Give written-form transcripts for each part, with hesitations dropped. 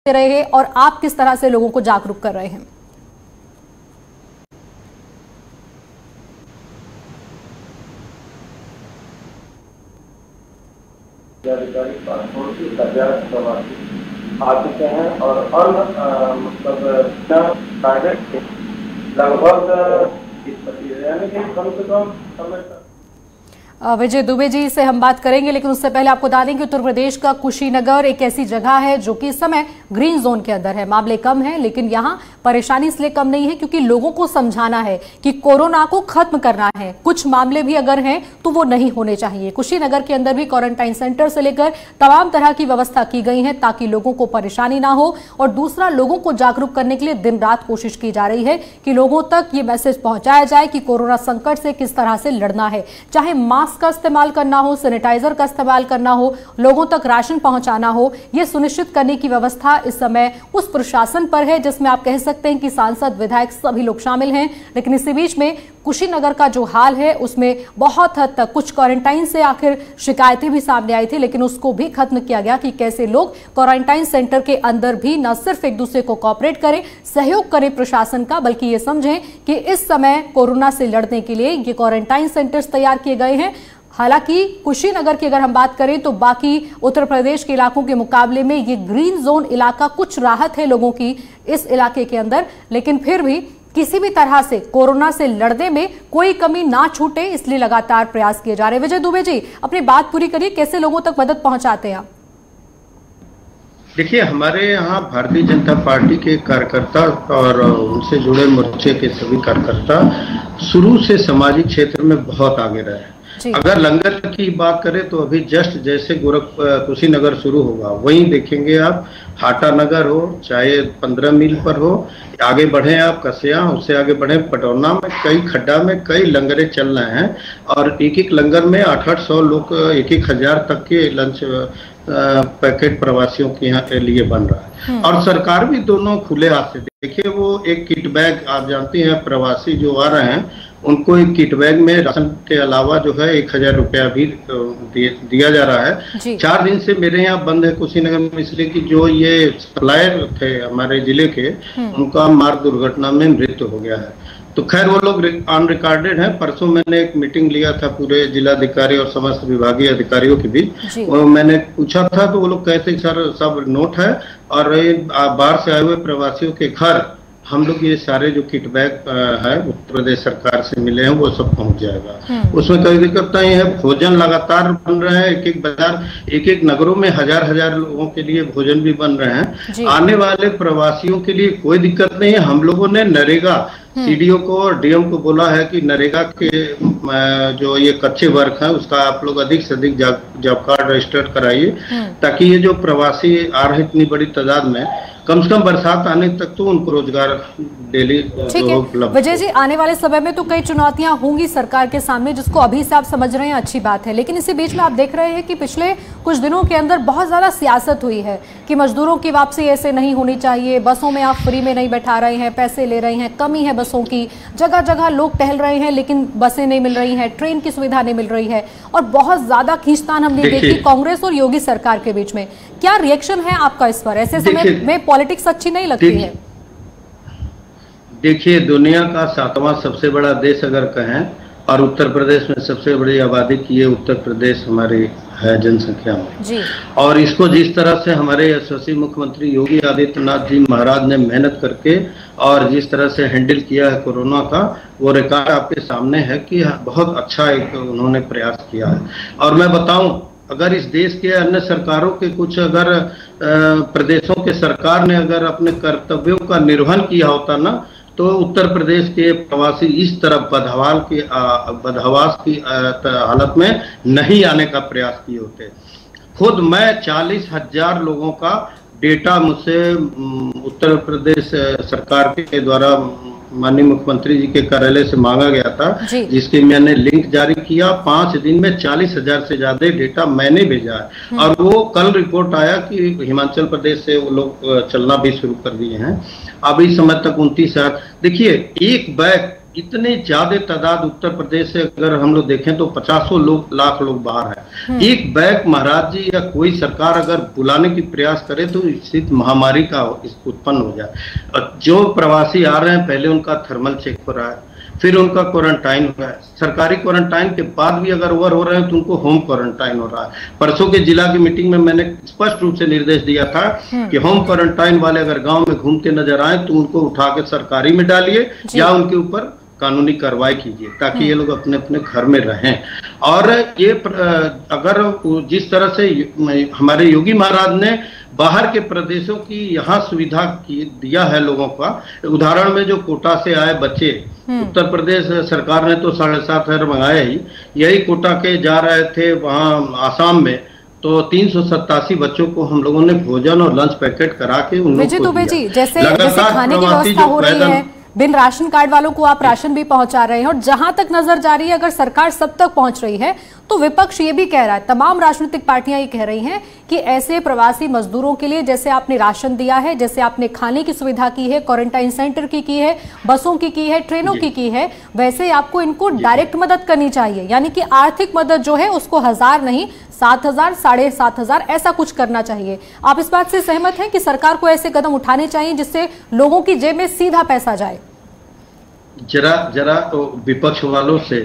रहे हैं और आप किस तरह से लोगों को जागरूक कर रहे हैं? आ चुके हैं और मतलब लगभग यानी कि कम से कम समय तक विजय दुबे जी से हम बात करेंगे, लेकिन उससे पहले आपको बता दें कि उत्तर प्रदेश का कुशीनगर एक ऐसी जगह है जो कि इस समय ग्रीन जोन के अंदर है। मामले कम हैं, लेकिन यहाँ परेशानी इसलिए कम नहीं है क्योंकि लोगों को समझाना है कि कोरोना को खत्म करना है। कुछ मामले भी अगर हैं तो वो नहीं होने चाहिए। कुशीनगर के अंदर भी क्वारंटाइन सेंटर से लेकर तमाम तरह की व्यवस्था की गई है ताकि लोगों को परेशानी ना हो। और दूसरा, लोगों को जागरूक करने के लिए दिन रात कोशिश की जा रही है कि लोगों तक ये मैसेज पहुंचाया जाए कि कोरोना संकट से किस तरह से लड़ना है। चाहे मास्क का इस्तेमाल करना हो, सैनिटाइजर का इस्तेमाल करना हो, लोगों तक राशन पहुंचाना हो, यह सुनिश्चित करने की व्यवस्था इस समय उस प्रशासन पर है जिसमें आप कह सकते हैं कि सांसद, विधायक सभी लोग शामिल हैं। लेकिन इसी बीच में कुशीनगर का जो हाल है उसमें बहुत हद तक कुछ क्वारंटाइन से आखिर शिकायतें भी सामने आई थी, लेकिन उसको भी खत्म किया गया कि कैसे लोग क्वारंटाइन सेंटर के अंदर भी न सिर्फ एक दूसरे को कोऑपरेट करें, सहयोग करें प्रशासन का, बल्कि ये समझें कि इस समय कोरोना से लड़ने के लिए ये क्वारंटाइन सेंटर्स तैयार किए गए हैं। हालांकि कुशीनगर की अगर हम बात करें तो बाकी उत्तर प्रदेश के इलाकों के मुकाबले में ये ग्रीन जोन इलाका कुछ राहत है लोगों की इस इलाके के अंदर, लेकिन फिर भी किसी भी तरह से कोरोना से लड़ने में कोई कमी ना छूटे इसलिए लगातार प्रयास किए जा रहे हैं। विजय दुबे जी, अपनी बात पूरी करिए, कैसे लोगों तक मदद पहुंचाते हैं आप? देखिए, हमारे यहाँ भारतीय जनता पार्टी के कार्यकर्ता और उनसे जुड़े मोर्चे के सभी कार्यकर्ता शुरू से सामाजिक क्षेत्र में बहुत आगे रहे हैं। अगर लंगर की बात करें तो अभी जस्ट जैसे कुशीनगर शुरू होगा वहीं देखेंगे आप, हाटा नगर हो चाहे 15 मील पर हो, आगे बढ़े आप कसिया, उससे आगे बढ़े पटौना में कई खड्डा में कई लंगरें चल रहे हैं और एक एक लंगर में 800 लोग 1,000 तक के लंच पैकेट प्रवासियों के यहाँ के लिए बन रहा है। और सरकार भी दोनों खुले हाथ से, देखिए वो एक किट बैग, आप जानते हैं प्रवासी जो आ रहे हैं उनको एक किट बैग में राशन के अलावा जो है 1,000 रुपया भी दिया जा रहा है। 4 दिन से मेरे यहाँ बंद है कुशीनगर में, इसलिए कि जो ये सप्लायर थे हमारे जिले के उनका मार्ग दुर्घटना में मृत्यु हो गया है। तो खैर वो लोग ऑन रिकॉर्डेड हैं। परसों मैंने एक मीटिंग लिया था पूरे जिलाधिकारी और समस्त विभागीय अधिकारियों के बीच, मैंने पूछा था तो वो लोग कहते सर सब नोट है और बाहर से आए हुए प्रवासियों के घर हम लोग ये सारे जो किट बैग है उत्तर प्रदेश सरकार से मिले हैं वो सब पहुंच जाएगा। उसमें कोई दिक्कत नहीं है। भोजन लगातार बन रहे हैं, एक एक बाजार, एक एक नगरों में हजार लोगों के लिए भोजन भी बन रहे हैं। आने वाले प्रवासियों के लिए कोई दिक्कत नहीं है। हम लोगों ने नरेगा सीडीओ को और डीएम को बोला है कि नरेगा के जो ये कच्चे वर्क है उसका आप लोग अधिक से अधिक जॉब कार्ड रजिस्टर्ड कराइए ताकि ये जो प्रवासी आ रहे इतनी बड़ी तादाद में कम से कम बरसात आने तक तो उनको रोजगार डेली उपलब्ध। विजय जी, आने वाले समय में तो कई चुनौतियां होंगी सरकार के सामने जिसको अभी से आप समझ रहे हैं, अच्छी बात है, लेकिन इसी बीच में आप देख रहे हैं कि पिछले कुछ दिनों के अंदर बहुत ज्यादा सियासत हुई है कि मजदूरों की वापसी ऐसे नहीं होनी चाहिए, बसों में आप फ्री में नहीं बैठा रहे हैं, पैसे ले रहे हैं, कमी है बसों की, जगह जगह लोग टहल रहे हैं लेकिन बसें नहीं मिल रही हैं, ट्रेन की सुविधा नहीं मिल रही है और बहुत ज्यादा खींचतान हमने देखी कांग्रेस और योगी सरकार के बीच में। क्या रिएक्शन है आपका इस पर? ऐसे समय में पॉलिटिक्स अच्छी नहीं लगती है? देखिए, दुनिया का 7वां सबसे बड़ा देश अगर कहें और उत्तर प्रदेश में सबसे बड़ी आबादी की ये उत्तर प्रदेश हमारी है जनसंख्या में जी। और इसको जिस तरह से हमारे यशस्वी मुख्यमंत्री योगी आदित्यनाथ जी महाराज ने मेहनत करके और जिस तरह से हैंडल किया है कोरोना का, वो रिकॉर्ड आपके सामने है कि बहुत अच्छा एक उन्होंने प्रयास किया है। और मैं बताऊं, अगर इस देश के अन्य सरकारों के कुछ अगर प्रदेशों के सरकार ने अगर अपने कर्तव्यों का निर्वहन किया होता ना तो उत्तर प्रदेश के प्रवासी इस तरह बदहवास की हालत में नहीं आने का प्रयास किए होते। खुद मैं 40,000 लोगों का डेटा मुझसे उत्तर प्रदेश सरकार के द्वारा माननीय मुख्यमंत्री जी के कार्यालय से मांगा गया था, जिसके मैंने लिंक जारी किया। 5 दिन में 40,000 से ज्यादा डेटा मैंने भेजा है और वो कल रिपोर्ट आया कि हिमाचल प्रदेश से वो लोग चलना भी शुरू कर दिए हैं। अभी समय तक 29,000। देखिए, एक बैग इतने ज्यादा तादाद उत्तर प्रदेश से अगर हम लोग देखें तो 50 लाख लोग बाहर है। एक बैग महाराज जी या कोई सरकार अगर बुलाने की प्रयास करे तो स्थिति महामारी का उत्पन्न हो जाए। जो प्रवासी आ रहे हैं पहले उनका थर्मल चेक हो रहा है, फिर उनका क्वारंटाइन हो रहा है, सरकारी क्वारंटाइन के बाद भी अगर ओवर हो रहे हैं तो उनको होम क्वारंटाइन हो रहा है। परसों के जिला की मीटिंग में मैंने स्पष्ट रूप से निर्देश दिया था कि होम क्वारंटाइन वाले अगर गांव में घूमते नजर आए तो उनको उठा के सरकारी में डालिए या उनके ऊपर कानूनी कार्रवाई कीजिए ताकि ये लोग अपने अपने घर में रहें। और ये अगर जिस तरह से हमारे योगी महाराज ने बाहर के प्रदेशों की यहाँ सुविधा दिया है लोगों का, उदाहरण में जो कोटा से आए बच्चे, उत्तर प्रदेश सरकार ने तो 7,500 मंगाए ही, यही कोटा के जा रहे थे वहाँ आसाम में, तो 387 बच्चों को हम लोगों ने भोजन और लंच पैकेट करा के उन लोगों को दिया। जैसे खाने की व्यवस्था हो रही है, बिन राशन कार्ड वालों को आप राशन भी पहुंचा रहे हैं, और जहां तक नजर जा रही है अगर सरकार सब तक पहुंच रही है तो विपक्ष ये भी कह रहा है, तमाम राजनीतिक पार्टियां ये कह रही हैं कि ऐसे प्रवासी मजदूरों के लिए जैसे आपने राशन दिया है, जैसे आपने खाने की सुविधा की है, क्वारंटाइन सेंटर की है, बसों की है, ट्रेनों की है, वैसे आपको इनको डायरेक्ट मदद करनी चाहिए। यानी कि आर्थिक मदद जो है उसको 1000 नहीं 7,000 7,500 ऐसा कुछ करना चाहिए। आप इस बात से सहमत हैं कि सरकार को ऐसे कदम उठाने चाहिए जिससे लोगों की जेब में सीधा पैसा जाए? जरा तो विपक्ष वालों से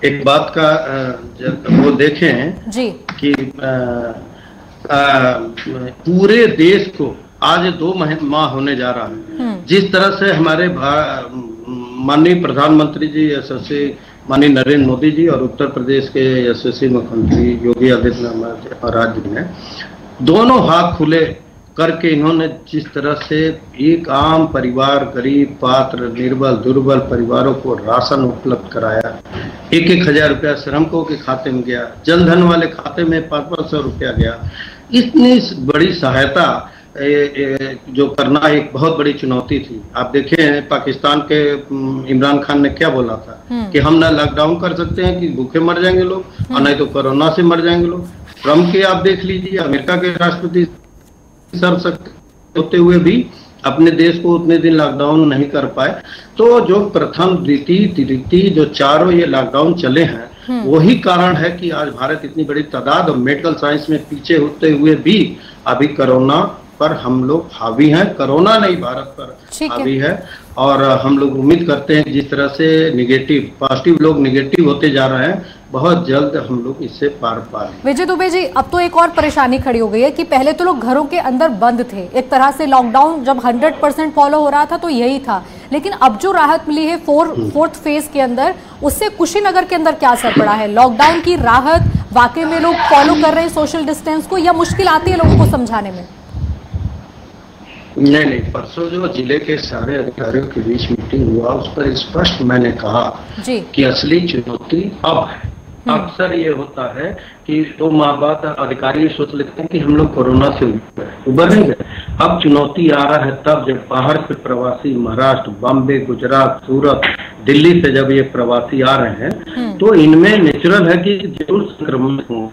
एक बात का वो देखें जी कि पूरे देश को आज 2 माह होने जा रहा है। जिस तरह से हमारे माननीय प्रधानमंत्री जी यशस्वी माननीय नरेंद्र मोदी जी और उत्तर प्रदेश के यशस्वी मुख्यमंत्री योगी आदित्यनाथ राज्य ने दोनों हाथ खुले करके इन्होंने जिस तरह से एक आम परिवार, गरीब, पात्र, निर्बल, दुर्बल परिवारों को राशन उपलब्ध कराया, 1,000 रुपया श्रमिकों के खाते में गया, जनधन वाले खाते में 500 रुपया गया। इतनी बड़ी सहायता जो करना एक बहुत बड़ी चुनौती थी। आप देखें पाकिस्तान के इमरान खान ने क्या बोला था कि हम ना लॉकडाउन कर सकते हैं कि भूखे मर जाएंगे लोग और नहीं तो कोरोना से मर जाएंगे लोग। ट्रम्प के आप देख लीजिए, अमेरिका के राष्ट्रपति सर्वशक्ति होते हुए भी अपने देश को उतने दिन लॉकडाउन नहीं कर पाए। तो जो प्रथम, द्वितीय, तृतीय जो चारों ये लॉकडाउन चले हैं, वही कारण है कि आज भारत इतनी बड़ी तादाद और मेडिकल साइंस में पीछे होते हुए भी अभी कोरोना पर हम लोग हावी हैं। कोरोना नहीं, भारत पर हावी है। और हम लोग उम्मीद करते हैं जिस तरह से पॉजिटिव लोग निगेटिव होते जा रहे हैं, बहुत जल्द हम लोग इससे पार पाएंगे। विजय दुबे जी, अब तो एक और परेशानी खड़ी हो गई है कि पहले तो लोग घरों के अंदर बंद थे, एक तरह से लॉकडाउन जब 100% फॉलो हो रहा था तो यही था, लेकिन अब जो राहत मिली है फोर्थ फेज के अंदर, उससे कुशीनगर के अंदर क्या असर पड़ा है? लॉकडाउन की राहत वाकई में लोग फॉलो कर रहे हैं सोशल डिस्टेंस को, या मुश्किल आती है लोगों को समझाने में? नहीं, परसों जो जिले के सारे अधिकारियों के बीच मीटिंग हुआ, उस पर स्पष्ट मैंने कहा कि असली चुनौती अब है। अक्सर ये होता है कि 2 माह बाद अधिकारी सोच लेते हैं कि हम लोग कोरोना से उबर नहीं गए। अब चुनौती आ रहा है तब जब बाहर से प्रवासी महाराष्ट्र, बॉम्बे, गुजरात, सूरत, दिल्ली से जब ये प्रवासी आ रहे हैं तो इनमें नेचुरल है कि जरूर संक्रमित हों।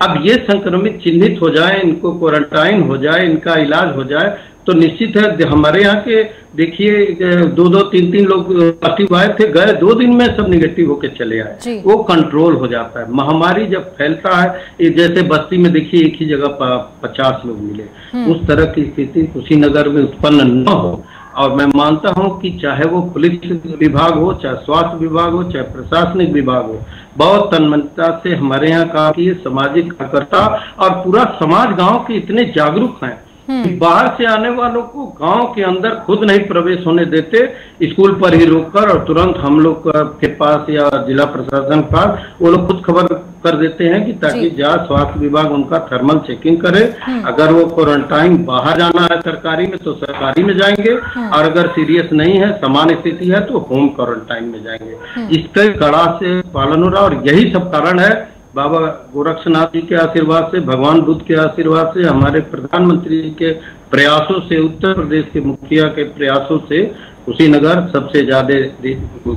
अब ये संक्रमित चिन्हित हो जाए, इनको क्वारंटाइन हो जाए, इनका इलाज हो जाए तो निश्चित है। हमारे यहाँ के देखिए 2-2, 3-3 लोग पॉजिटिव आए थे, गए 2 दिन में सब निगेटिव होके चले आए। वो कंट्रोल हो जाता है। महामारी जब फैलता है, जैसे बस्ती में देखिए एक ही जगह 50 लोग मिले, उस तरह की स्थिति कुशीनगर में उत्पन्न न हो। और मैं मानता हूं कि चाहे वो पुलिस विभाग हो, चाहे स्वास्थ्य विभाग हो, चाहे प्रशासनिक विभाग हो, बहुत तन्मयता से हमारे यहाँ का कि सामाजिक कार्यकर्ता और पूरा समाज गांव के इतने जागरूक हैं कि बाहर से आने वालों को गांव के अंदर खुद नहीं प्रवेश होने देते, स्कूल पर ही रोककर और तुरंत हम लोग के पास या जिला प्रशासन के पास वो लोग खुद खबर कर देते हैं कि ताकि जहाँ स्वास्थ्य विभाग उनका थर्मल चेकिंग करे। अगर वो क्वारंटाइन बाहर जाना है सरकारी में तो सरकारी में जाएंगे, और अगर सीरियस नहीं है, सामान्य स्थिति है तो होम क्वारंटाइन में जाएंगे। इसका कड़ा से पालन हो रहा और यही सब कारण है बाबा गोरक्षनाथ जी के आशीर्वाद से, भगवान बुद्ध के आशीर्वाद से, हमारे प्रधानमंत्री जी के प्रयासों से, उत्तर प्रदेश के मुखिया के प्रयासों से कुशीनगर सबसे ज्यादा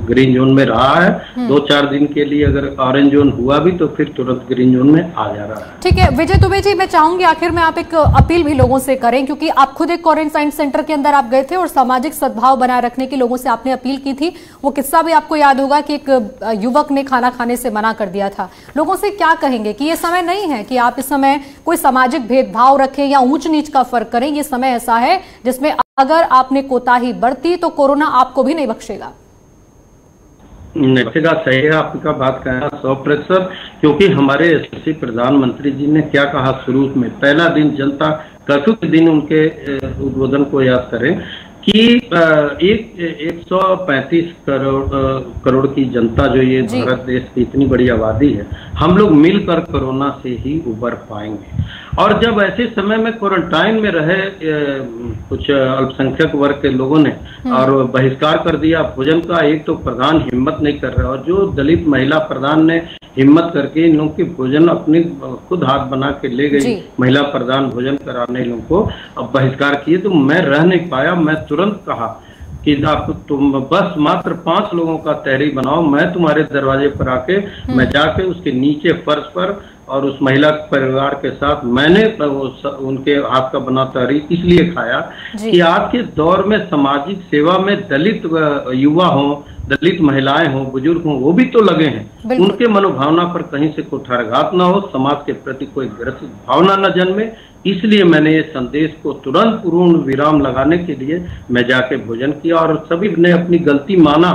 ग्रीन जोन में रहा है। 2-4 दिन के लिए अगर ऑरेंज जोन हुआ भी तो फिर तुरंत ग्रीन जोन में आ जा रहा है। ठीक है विजय दुबे जी, मैं चाहूंगी आखिर में आप एक अपील भी लोगों से करें, क्योंकि आप खुद एक क्वारंटाइन सेंटर के अंदर आप गए थे और सामाजिक सद्भाव बनाए रखने की लोगों से आपने अपील की थी। वो किस्सा भी आपको याद होगा कि एक युवक ने खाना खाने से मना कर दिया था। लोगों से क्या कहेंगे कि ये समय नहीं है कि आप इस समय कोई सामाजिक भेदभाव रखें या ऊंच नीच का फर्क करें। ये समय ऐसा है जिसमें अगर आपने कोताही बरती तो कोरोना आपको भी नहीं बख्शेगा। बख्शेगा, सही है आपका बात कहना 100%, क्योंकि हमारे यशस्वी प्रधानमंत्री जी ने क्या कहा शुरू में, पहला दिन जनता कर्फ्यू के दिन उनके उद्बोधन को याद करें कि 135 करोड़ की जनता जो ये भारत देश की इतनी बड़ी आबादी है, हम लोग मिलकर कोरोना से ही उबर पाएंगे। और जब ऐसे समय में क्वारंटाइन में रहे कुछ अल्पसंख्यक वर्ग के लोगों ने और बहिष्कार कर दिया भोजन का, एक तो प्रधान हिम्मत नहीं कर रहा, और जो दलित महिला प्रधान ने हिम्मत करके इन लोगों की भोजन अपने खुद हाथ बना के ले गई, महिला प्रधान भोजन कराने इन लोगों को अब बहिष्कार किए, तो मैं रह नहीं पाया। मैं तुरंत कहा कि आप तुम बस मात्र 5 लोगों का तहरी बनाओ, मैं तुम्हारे दरवाजे पर आके मैं जाके उसके नीचे फर्श पर और उस महिला परिवार के साथ मैंने उनके हाथ का बना तहरी इसलिए खाया कि आज के दौर में सामाजिक सेवा में दलित युवा हों, दलित महिलाएं हों, बुजुर्ग हों, वो भी तो लगे हैं। उनके मनोभावना पर कहीं से कुठारघात न हो, समाज के प्रति कोई ग्रसित भावना न जन्मे, इसलिए मैंने ये संदेश को तुरंत पूर्ण विराम लगाने के लिए मैं जाके भोजन किया और सभी ने अपनी गलती माना।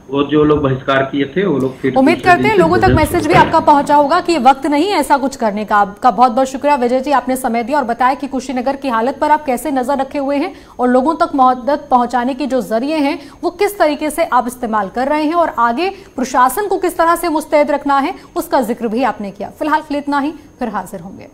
वो जो लोग बहिष्कार किए थे वो लोग फिर उम्मीद करते हैं लोगों तक मैसेज भी आपका पहुंचा होगा कि ये वक्त नहीं है ऐसा कुछ करने का। आपका बहुत बहुत शुक्रिया विजय जी, आपने समय दिया और बताया कि कुशीनगर की हालत पर आप कैसे नजर रखे हुए हैं और लोगों तक मदद पहुंचाने के जो जरिए हैं वो किस तरीके से आप इस्तेमाल कर रहे हैं और आगे प्रशासन को किस तरह से मुस्तैद रखना है उसका जिक्र भी आपने किया। फिलहाल इतना ही, फिर हाजिर होंगे।